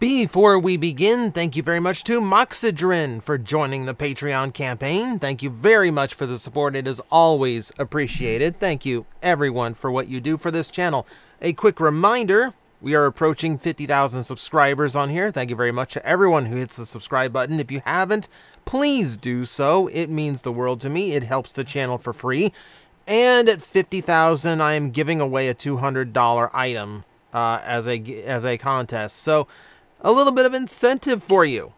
Before we begin, thank you very much to Moxidrin for joining the Patreon campaign. Thank you very much for the support. It is always appreciated. Thank you, everyone, for what you do for this channel. A quick reminder, we are approaching 50,000 subscribers on here. Thank you very much to everyone who hits the subscribe button. If you haven't, please do so. It means the world to me. It helps the channel for free. And at 50,000, I am giving away a $200 item as a contest. So a little bit of incentive for you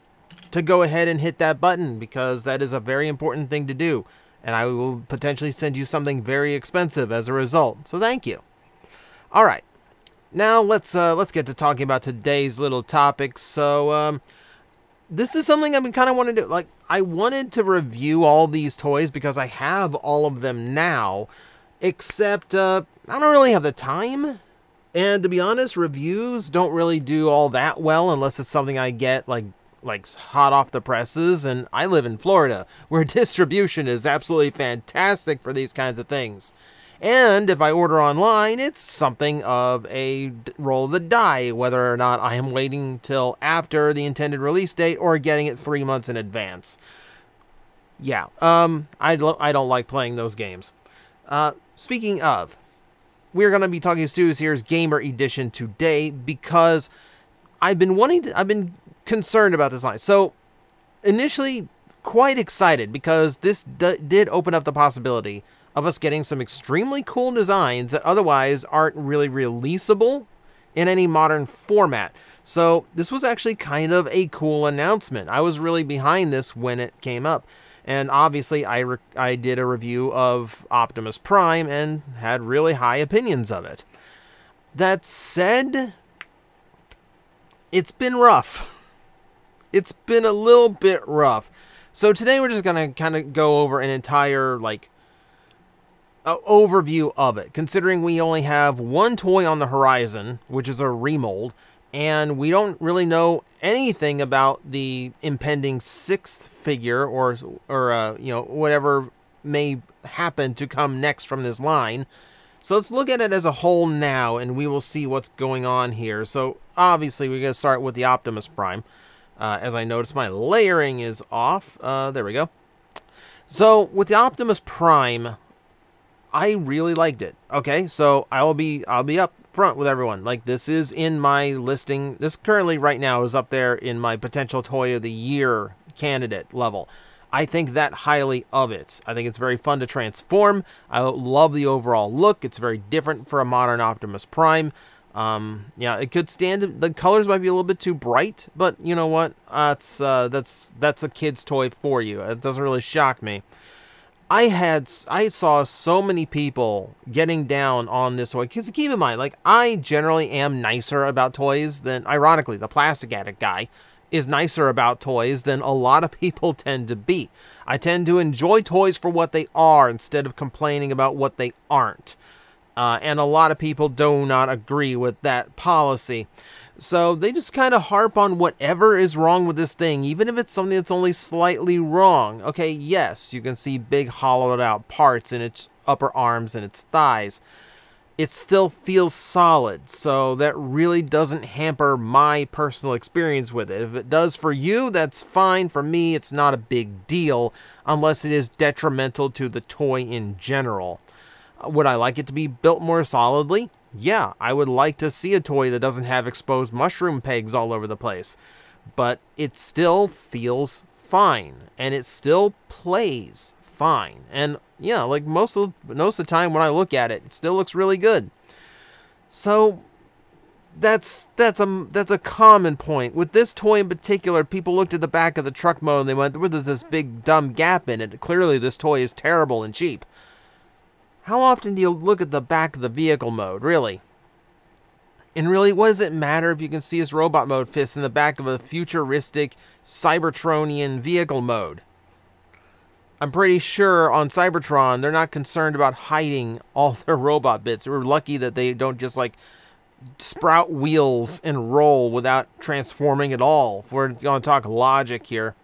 to go ahead and hit that button, because that is a very important thing to do. And I will potentially send you something very expensive as a result. So thank you. All right. Now let's get to talking about today's little topic. So this is something I've been kind of wanting to do. Like, I wanted to review all these toys because I have all of them now, except I don't really have the time. And to be honest, reviews don't really do all that well unless it's something I get like hot off the presses. And I live in Florida, where distribution is absolutely fantastic for these kinds of things. And if I order online, it's something of a roll of the die, whether or not I am waiting till after the intended release date or getting it 3 months in advance. Yeah, I don't like playing those games. Speaking of, we're going to be talking Studio Series Gamer Edition today because I've been concerned about this line. So initially quite excited because this did open up the possibility of us getting some extremely cool designs that otherwise aren't really releasable in any modern format. So this was actually kind of a cool announcement. I was really behind this when it came up. And obviously I did a review of Optimus Prime and had really high opinions of it. That said, it's been rough. It's been a little bit rough. So today we're just going to kind of go over an entire, overview of it, considering we only have one toy on the horizon, which is a remold, and we don't really know anything about the impending 6th figure or whatever may happen to come next from this line. So let's look at it as a whole now, and we will see what's going on here. So obviously we're going to start with the Optimus Prime. As I notice, my layering is off. There we go. So with the Optimus Prime, I really liked it. Okay, so I'll be up front with everyone. Like, this is in my listing. This currently right now is up there in my potential toy of the year candidate level. I think that highly of it. I think it's very fun to transform. I love the overall look. It's very different for a modern Optimus Prime. Yeah, it could stand. The colors might be a little bit too bright, but you know what? That's a kid's toy for you. It doesn't really shock me. I saw so many people getting down on this toy, because keep in mind, like, I generally am nicer about toys than, ironically, the Plastic Addict guy is nicer about toys than a lot of people tend to be. I tend to enjoy toys for what they are instead of complaining about what they aren't. And a lot of people do not agree with that policy. So they just kind of harp on whatever is wrong with this thing, even if it's something that's only slightly wrong. Okay, yes, you can see big hollowed out parts in its upper arms and its thighs. It still feels solid, so that really doesn't hamper my personal experience with it. If it does for you, that's fine. For me, it's not a big deal, unless it is detrimental to the toy in general. Would I like it to be built more solidly? Yeah, I would like to see a toy that doesn't have exposed mushroom pegs all over the place. But it still feels fine, and it still plays fine. And yeah, like most of the time when I look at it, it still looks really good. So that's a common point. With this toy in particular, people looked at the back of the truck mode and they went, there's this big dumb gap in it. Clearly this toy is terrible and cheap. How often do you look at the back of the vehicle mode, really? And really, what does it matter if you can see his robot mode fits in the back of a futuristic Cybertronian vehicle mode? I'm pretty sure on Cybertron, they're not concerned about hiding all their robot bits. We're lucky that they don't just, like, sprout wheels and roll without transforming at all. If we're going to talk logic here.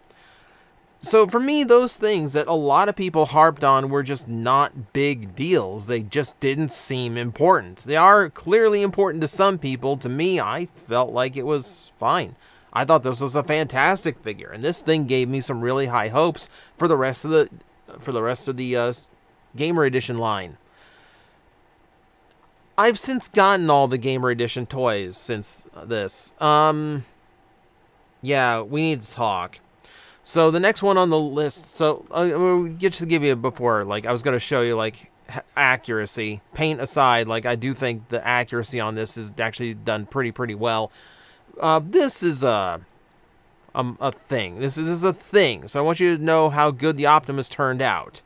So for me, those things that a lot of people harped on were just not big deals. They just didn't seem important. They are clearly important to some people. To me, I felt like it was fine. I thought this was a fantastic figure, and this thing gave me some really high hopes for the rest of the Gamer Edition line. I've since gotten all the Gamer Edition toys since this. Yeah, we need to talk. So the next one on the list, so just to give you before, like I was going to show you like accuracy, paint aside, like I do think the accuracy on this is actually done pretty well. This is a thing. This is a thing. So I want you to know how good the Optimus turned out.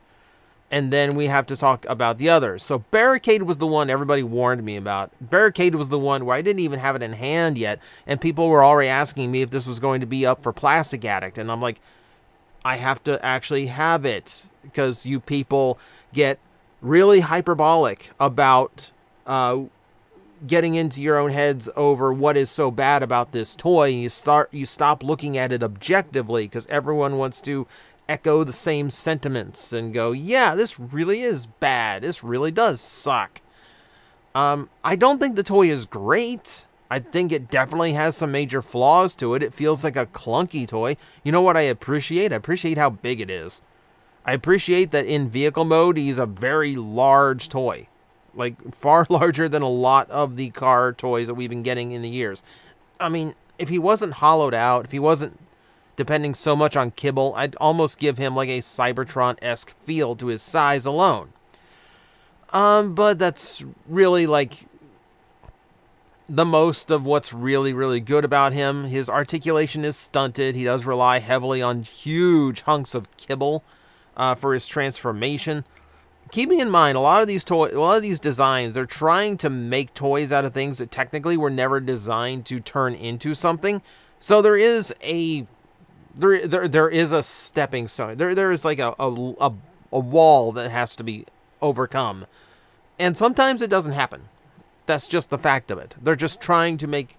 And then we have to talk about the others. So Barricade was the one everybody warned me about. Barricade was the one where I didn't even have it in hand yet, and people were already asking me if this was going to be up for Plastic Addict. And I'm like, I have to actually have it, because you people get really hyperbolic about getting into your own heads over what is so bad about this toy. You stop looking at it objectively, because everyone wants to echo the same sentiments and go, yeah, this really is bad. This really does suck. I don't think the toy is great. I think it definitely has some major flaws to it. It feels like a clunky toy. You know what I appreciate? I appreciate how big it is. I appreciate that in vehicle mode, he's a very large toy. Like, far larger than a lot of the car toys that we've been getting in the years. I mean, if he wasn't hollowed out, if he wasn't depending so much on kibble, I'd almost give him like a Cybertron-esque feel to his size alone. But that's really like the most of what's really good about him. His articulation is stunted. He does rely heavily on huge hunks of kibble for his transformation. Keeping in mind, a lot of these designs, they're trying to make toys out of things that technically were never designed to turn into something. So there is a there is a stepping stone. There is like a wall that has to be overcome. And sometimes it doesn't happen. That's just the fact of it. They're just trying to make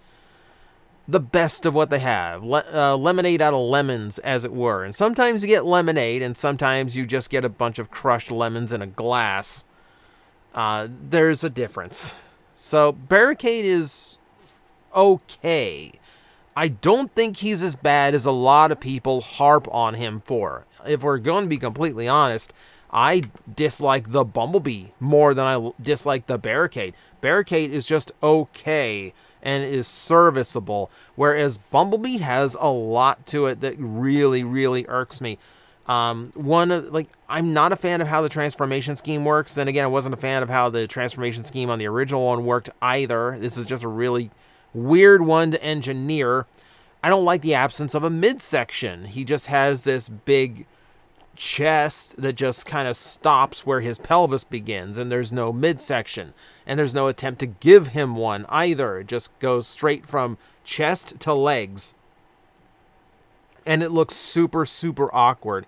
the best of what they have. Lemonade out of lemons, as it were. And sometimes you get lemonade, and sometimes you just get a bunch of crushed lemons in a glass. There's a difference. So Barricade is okay. I don't think he's as bad as a lot of people harp on him for. If we're going to be completely honest, I dislike the Bumblebee more than I dislike the Barricade. Barricade is just okay and is serviceable, whereas Bumblebee has a lot to it that really irks me. I'm not a fan of how the transformation scheme works. Then again, I wasn't a fan of how the transformation scheme on the original one worked either. This is just a really weird one to engineer. I don't like the absence of a midsection. He just has this big chest that just kind of stops where his pelvis begins, and there's no midsection, and there's no attempt to give him one either. It just goes straight from chest to legs, and it looks super awkward.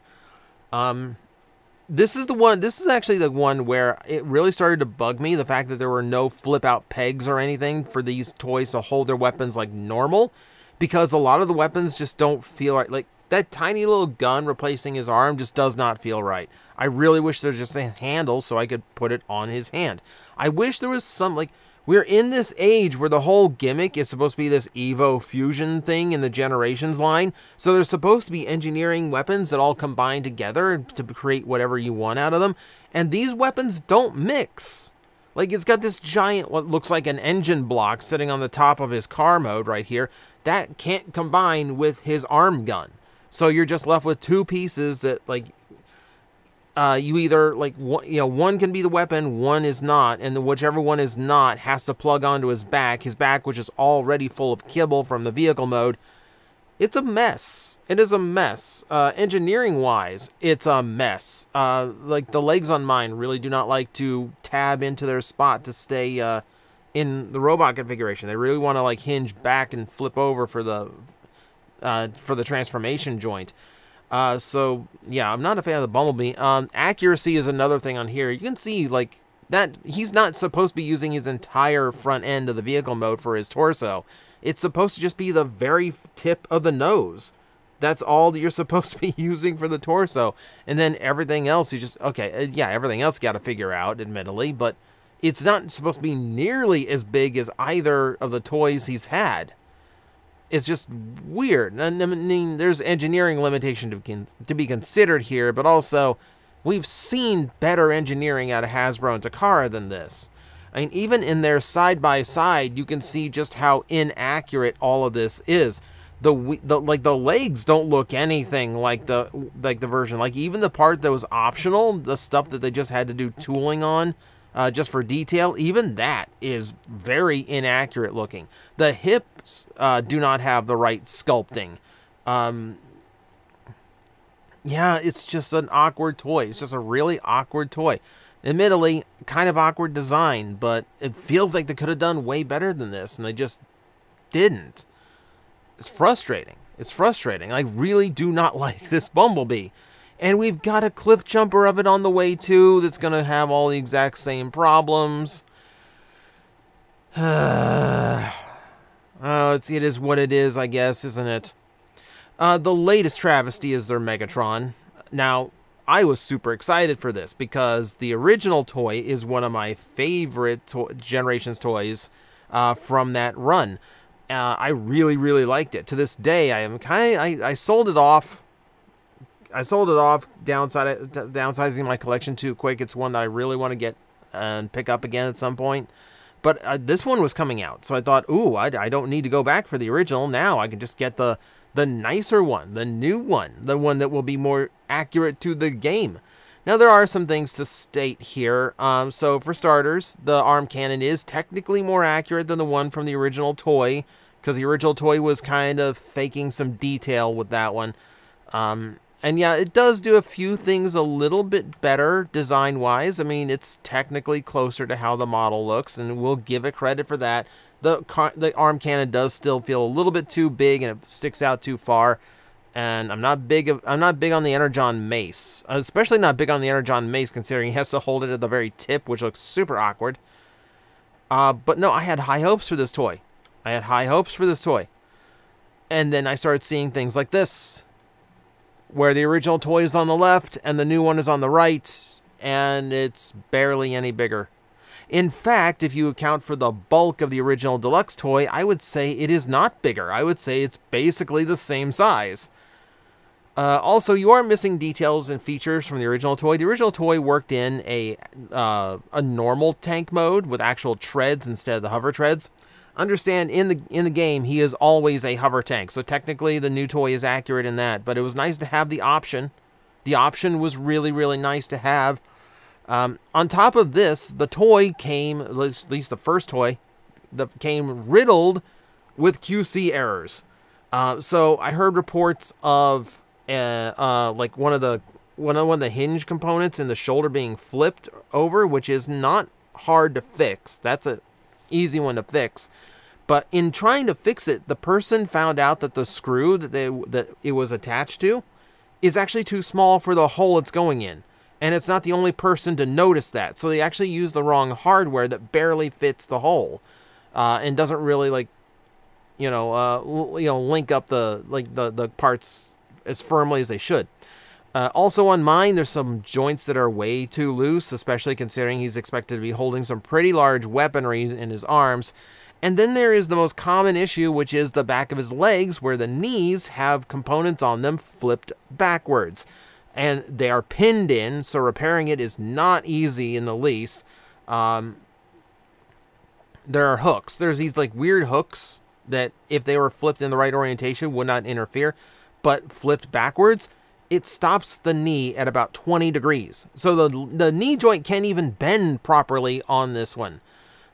This is actually the one where it really started to bug me, the fact that there were no flip-out pegs or anything for these toys to hold their weapons like normal, because a lot of the weapons just don't feel right. Like, that tiny little gun replacing his arm just does not feel right. I really wish there was just a handle so I could put it on his hand. I wish there was some, like, we're in this age where the whole gimmick is supposed to be this Evo Fusion thing in the Generations line. So there's supposed to be engineering weapons that all combine together to create whatever you want out of them. And these weapons don't mix. Like, it's got this giant, what looks like an engine block sitting on the top of his car mode right here. That can't combine with his arm gun. So you're just left with two pieces that, like, you either, like, one can be the weapon, one is not, and whichever one is not has to plug onto his back, which is already full of kibble from the vehicle mode. It's a mess. It is a mess. Engineering-wise, it's a mess. Like, the legs on mine really do not like to tab into their spot to stay in the robot configuration. They really want to, like, hinge back and flip over for the transformation joint. So yeah, I'm not a fan of the Bumblebee. Accuracy is another thing on here. You can see, like, that he's not supposed to be using his entire front end of the vehicle mode for his torso. It's supposed to just be the very tip of the nose. That's all that you're supposed to be using for the torso. And then everything else, you just, okay, yeah, everything else you got to figure out, admittedly, but it's not supposed to be nearly as big as either of the toys he's had. It's just weird. I mean, there's engineering limitation to be considered here, but also we've seen better engineering out of Hasbro and Takara than this. I mean, even in their side-by-side, you can see just how inaccurate all of this is. The legs don't look anything like the version. Like, even the part that was optional, the stuff that they just had to do tooling on, just for detail, even that is very inaccurate looking. The hips do not have the right sculpting. Yeah, it's just an awkward toy. It's just a really awkward toy. Admittedly, kind of awkward design, but it feels like they could have done way better than this, and they just didn't. It's frustrating. It's frustrating. I really do not like this Bumblebee. And we've got a cliff jumper of it on the way, too, that's going to have all the exact same problems. Oh, it is what it is, I guess, isn't it? The latest travesty is their Megatron. Now, I was super excited for this because the original toy is one of my favorite Generations toys from that run. I really, really liked it. To this day, I sold it off. I sold it off, downsizing my collection too quick. It's one that I really want to get and pick up again at some point. But this one was coming out, so I thought, ooh, I don't need to go back for the original. Now I can just get the nicer one, the new one, the one that will be more accurate to the game. Now, there are some things to state here. So, for starters, the arm cannon is technically more accurate than the one from the original toy, because the original toy was kind of faking some detail with that one. And yeah, it does do a few things a little bit better design-wise. I mean, it's technically closer to how the model looks, and we'll give it credit for that. The arm cannon does still feel a little bit too big, and it sticks out too far. And I'm not big on the Energon mace, especially not big on the Energon mace, considering he has to hold it at the very tip, which looks super awkward. But no, I had high hopes for this toy. And then I started seeing things like this, where the original toy is on the left and the new one is on the right, and it's barely any bigger. In fact, if you account for the bulk of the original deluxe toy, I would say it is not bigger. I would say it's basically the same size. Also, you are missing details and features from the original toy. The original toy worked in a normal tank mode with actual treads instead of the hover treads. Understand, in the game, he is always a hover tank, so technically the new toy is accurate in that, but it was nice to have the option. The option was really, really nice to have. On top of this, the toy came, at least the first toy, came riddled with QC errors. So I heard reports of like one of the hinge components in the shoulder being flipped over, which is not hard to fix. That's an easy one to fix. But in trying to fix it, the person found out that the screw that it was attached to is actually too small for the hole it's going in. And it's not the only person to notice that. So they actually used the wrong hardware that barely fits the hole, and doesn't really link up the parts as firmly as they should. Also on mine, there's some joints that are way too loose, especially considering he's expected to be holding some pretty large weaponry in his arms. And then there is the most common issue, which is the back of his legs, where the knees have components on them flipped backwards. And they are pinned in, so repairing it is not easy in the least. There are hooks. There's these like weird hooks that, if they were flipped in the right orientation, would not interfere. But flipped backwards, it stops the knee at about 20 degrees. So the knee joint can't even bend properly on this one.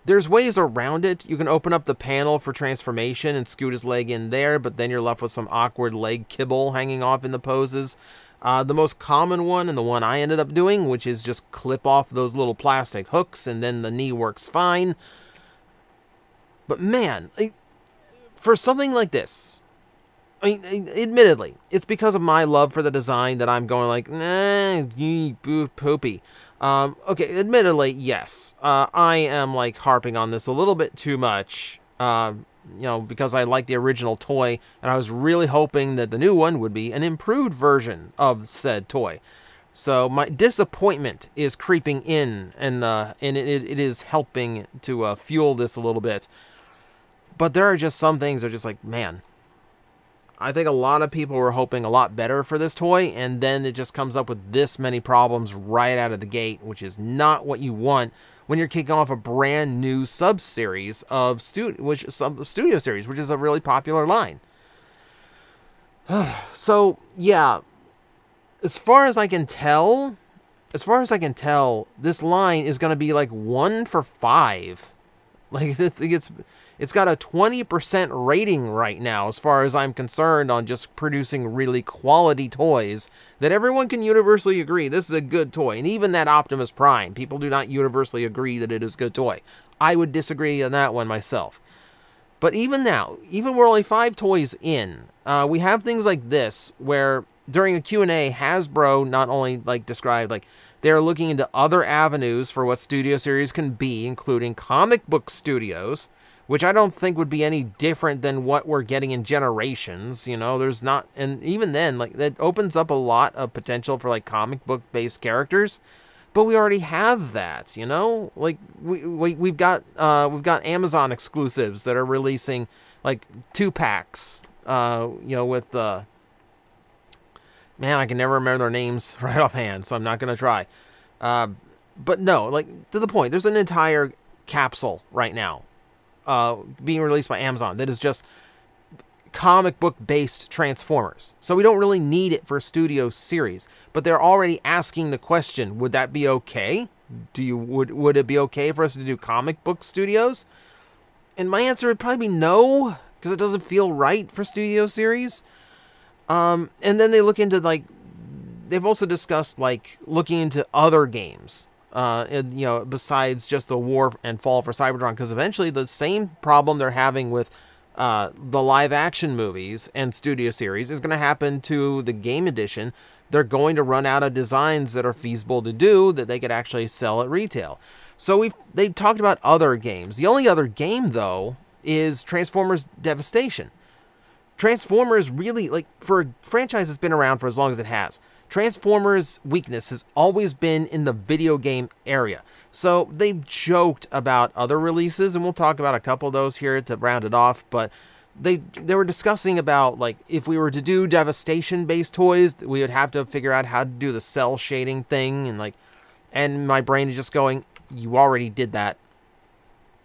There's ways around it. You can open up the panel for transformation and scoot his leg in there, but then you're left with some awkward leg kibble hanging off in the poses. The most common one, and the one I ended up doing, which is just clip off those little plastic hooks, and then the knee works fine. But man, for something like this, I mean, admittedly, it's because of my love for the design that I'm going like, nah, poopy. Okay, admittedly, yes, I am like harping on this a little bit too much. you know, because I like the original toy, and I was really hoping that the new one would be an improved version of said toy. So my disappointment is creeping in, and it is helping to fuel this a little bit. But there are just some things that are just like, man, I think a lot of people were hoping a lot better for this toy, and then it just comes up with this many problems right out of the gate, which is not what you want when you're kicking off a brand new sub-series of studio series, which is a really popular line. So, yeah, as far as I can tell, this line is going to be like 1 for 5. Like, it's got a 20% rating right now, as far as I'm concerned, on just producing really quality toys that everyone can universally agree this is a good toy. And even that Optimus Prime, people do not universally agree that it is a good toy. I would disagree on that one myself. But even now, even we're only 5 toys in, we have things like this, where during a Q&A, Hasbro not only like described like they're looking into other avenues for what Studio Series can be, including comic book studios, which I don't think would be any different than what we're getting in Generations. You know, there's not, and even then, like, that opens up a lot of potential for like comic book based characters. But we already have that, you know? Like, we've got Amazon exclusives that are releasing, like, 2-packs, you know, with, man, I can never remember their names right offhand, so I'm not going to try. But no, like, to the point, there's an entire capsule right now being released by Amazon that is just comic book based Transformers. So we don't really need it for a studio series, but they're already asking the question, would that be okay? Would it be okay for us to do comic book studios? And my answer would probably be no, because it doesn't feel right for studio series. And then they look into, like, they've also discussed like looking into other games, and, you know, besides just the War and Fall for Cybertron, because eventually the same problem they're having with the live action movies and studio series is going to happen to the game edition. They're going to run out of designs that are feasible to do that they could actually sell at retail. So they've talked about other games. The only other game, though, is Transformers Devastation. Transformers really, like, for a franchise that's been around for as long as it has, Transformers' weakness has always been in the video game area. So they've joked about other releases, and we'll talk about a couple of those here to round it off, but they were discussing about, like, if we were to do Devastation-based toys, we would have to figure out how to do the cell shading thing, and, like, and my brain is just going, you already did that.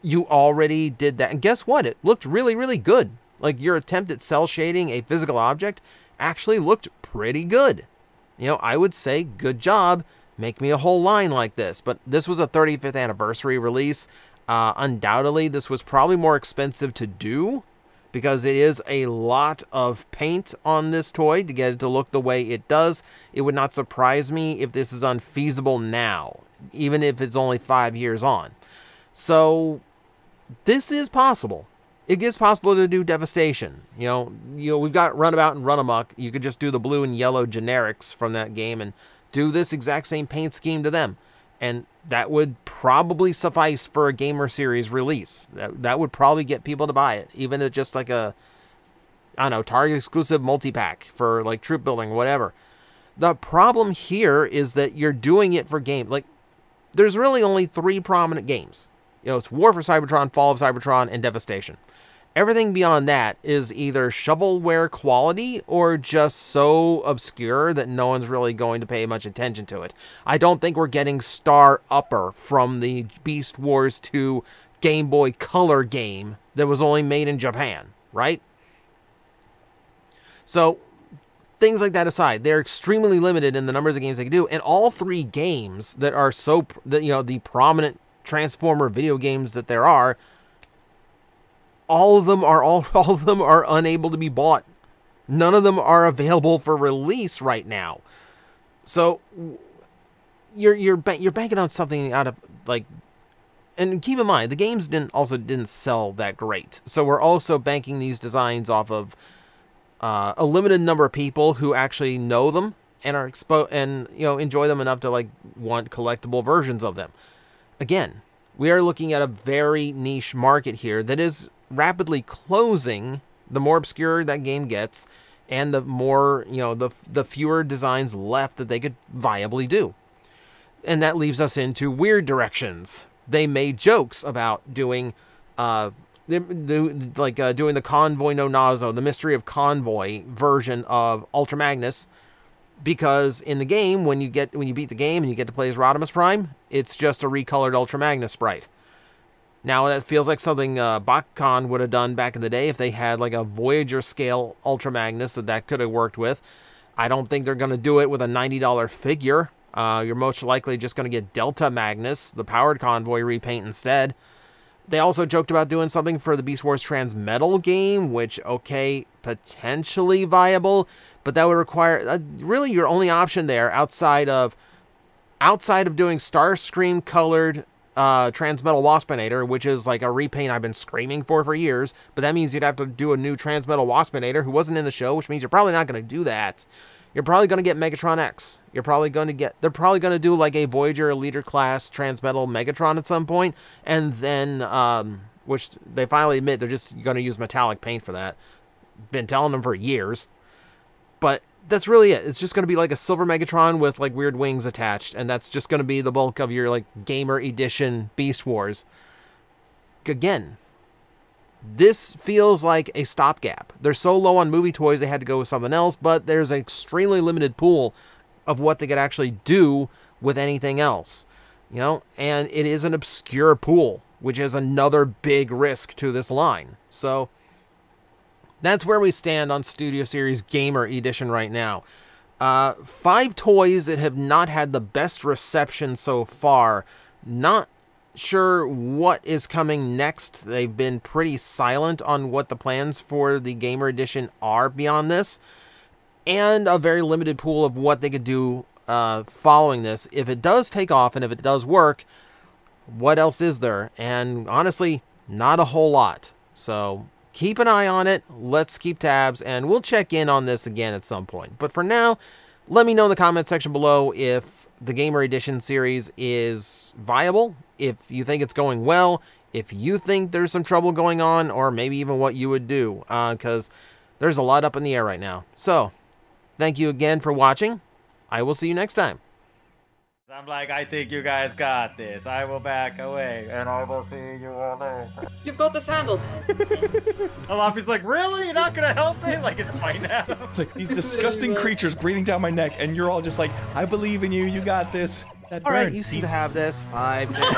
You already did that. And guess what? It looked really, really good. Like, your attempt at cell shading a physical object actually looked pretty good. You know, I would say, good job. Make me a whole line like this. But this was a 35th anniversary release. Undoubtedly, this was probably more expensive to do because it is a lot of paint on this toy to get it to look the way it does. It would not surprise me if this is unfeasible now, even if it's only 5 years on. So this is possible. It is possible to do Devastation. You know, we've got Runabout and Runamuck. You could just do the blue and yellow generics from that game and do this exact same paint scheme to them. And that would probably suffice for a Gamer Series release. That would probably get people to buy it, even at just like a, I don't know, Target exclusive multi-pack for like troop building or whatever. The problem here is that you're doing it for game. Like, there's really only 3 prominent games. You know, it's War for Cybertron, Fall of Cybertron, and Devastation. Everything beyond that is either shovelware quality or just so obscure that no one's really going to pay much attention to it. I don't think we're getting Star Upper from the Beast Wars 2 Game Boy Color game that was only made in Japan, right? So, things like that aside, they're extremely limited in the numbers of games they can do, and all 3 games that are you know, the prominent Transformer video games that there are, all of them are unable to be bought. None of them are available for release right now. So you're banking on something out of, like, and keep in mind the games didn't sell that great. So we're also banking these designs off of a limited number of people who actually know them and are and, you know, enjoy them enough to, like, want collectible versions of them. Again, we are looking at a very niche market here that is rapidly closing the more obscure that game gets, and the more, the fewer designs left that they could viably do. And that leaves us into weird directions. They made jokes about doing, doing the Convoy no Nazo, the Mystery of Convoy version of Ultra Magnus, because in the game, when you beat the game and you get to play as Rodimus Prime, it's just a recolored Ultra Magnus sprite. Now, that feels like something Bakugan would have done back in the day if they had like a Voyager scale Ultra Magnus that could have worked with. I don't think they're going to do it with a $90 figure. You're most likely just going to get Delta Magnus, the powered Convoy repaint instead. They also joked about doing something for the Beast Wars Transmetal game, which, okay, potentially viable, but that would require really your only option there outside of doing Starscream colored Transmetal Waspinator, which is like a repaint I've been screaming for years, but that means you'd have to do a new Transmetal Waspinator who wasn't in the show, which means you're probably not going to do that. You're probably going to get Megatron X. They're probably going to do like a Voyager Leader class Transmetal Megatron at some point, and then, which they finally admit they're just going to use metallic paint for that. Been telling them for years. But that's really it. It's just going to be like a silver Megatron with like weird wings attached, and that's just going to be the bulk of your like Gamer Edition Beast Wars. Again, this feels like a stopgap. They're so low on movie toys they had to go with something else, but there's an extremely limited pool of what they could actually do with anything else. And it is an obscure pool, which is another big risk to this line. So that's where we stand on Studio Series Gamer Edition right now. 5 toys that have not had the best reception so far. Not sure what is coming next. They've been pretty silent on what the plans for the Gamer Edition are beyond this. And a very limited pool of what they could do following this. If it does take off and if it does work, what else is there? And honestly, not a whole lot. So keep an eye on it. Let's keep tabs, and we'll check in on this again at some point. But for now, let me know in the comment section below if the Gamer Edition series is viable, if you think it's going well, if you think there's some trouble going on, or maybe even what you would do, because there's a lot up in the air right now. So, thank you again for watching. I will see you next time. I'm like, I think you guys got this. I will back away, and I will see you all later. You've got this handled. Alafi's like, really? You're not gonna help me? Like, it's fine now. It's like these disgusting creatures breathing down my neck, and you're all just like, I believe in you. You got this. All right, you seem to have this. 5 minutes.